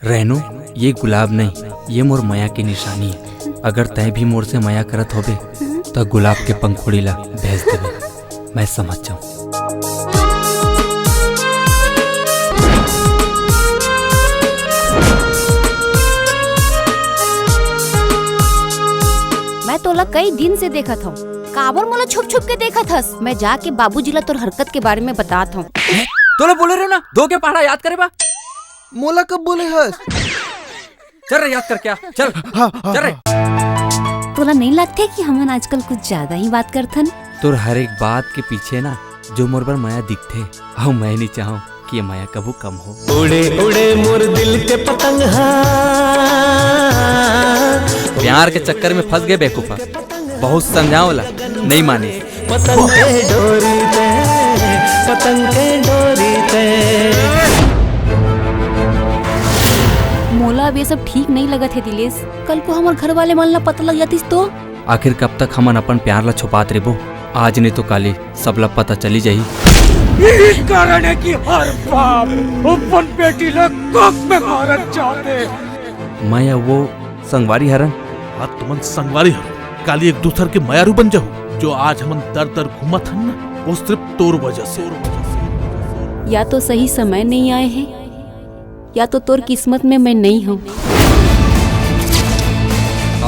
रहनु, ये गुलाब नहीं, ये मोर माया की निशानी है। अगर तय भी मोर से माया करत होबे तो गुलाब के पंखुड़ी ला भेज देबे, मैं समझ जाऊं। मैं तोला कई दिन से देखत हूँ, काबर मोला छुप छुप के देखत हस। मैं जाके बाबूजी ला तोर हरकत के बारे में बतात हूँ। तोला बोले रहे ना दो के पहाड़ा याद करे बा। मोला कब बोले हस? चल रे याद कर क्या, चल चल रे। तोला नहीं लगते कि हमन आजकल कुछ ज्यादा ही बात करथन? तोर हर एक बात के पीछे ना जो मोर बर माया दिखथे, और मैं नहीं चाहूँ कि ये माया कबू कम हो। उड़े उड़े मोर दिल के पतंग प्यार के चक्कर में फंस गए बेवकूफा, बहुत समझाओला नहीं माने। पतंग के डोरी ते, पतंग के डोरी ते। मोला अब ये सब ठीक नहीं लगत है दिलेश। कल को हमारे घर वाले मन ला पता लग जातीस तो? आखिर कब तक हमन अपन प्यार ला छुपात रेबो? आज नहीं तो काली सब ला पता चली जाही। यही कारण है कि हर बाप अपन बेटी ला कोख में मारत चाहते। मैं वो संगवारी हरन। हाँ तुमन संगवारी हर काली एक दूसर के मायारू बन जाओ। जो आज हमन दर दर घूमत हन ना, वो सिर्फ तोर वजह से। या तो सही समय नहीं आए हैं, या तो तोर किस्मत में मैं नहीं हूँ।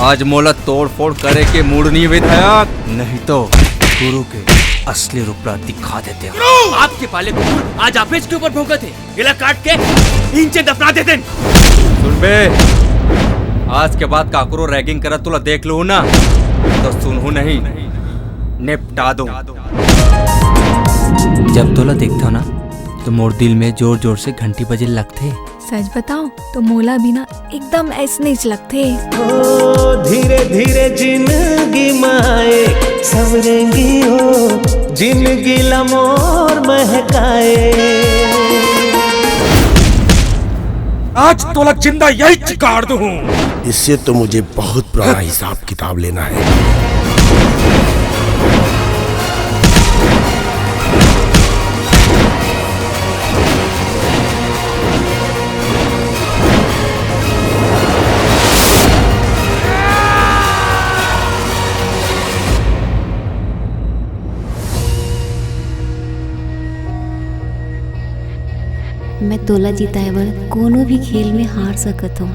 आज मोला तोड़ फोड़ करे के मूड नहीं विधायक, नहीं तो गुरु के असली रूप दिखा देते। आपके पाले कुकुर आज आप के ऊपर भौंकत है, गिला काट के इंचे दफना देते। सुन बे, आज के बाद काकरो रैगिंग करत तुला देख लू ना तो सुनहू नहीं, निपटा दो। जब तोला देखता ना तो मोर दिल में जोर जोर से घंटी बजे लगते। सच बताओ तो मोला भी ना एकदम ऐसे नहीं लगते। धीरे धीरे जिंदगी माए सवरेंगी हो, जिंदगी लमोर महकाए। आज तोला जिंदा यही चिकाड़ दूं। इससे तो मुझे बहुत पुराना हिसाब किताब लेना है। मैं तोला जिताए बर कोनो भी खेल में हार सकत हूँ।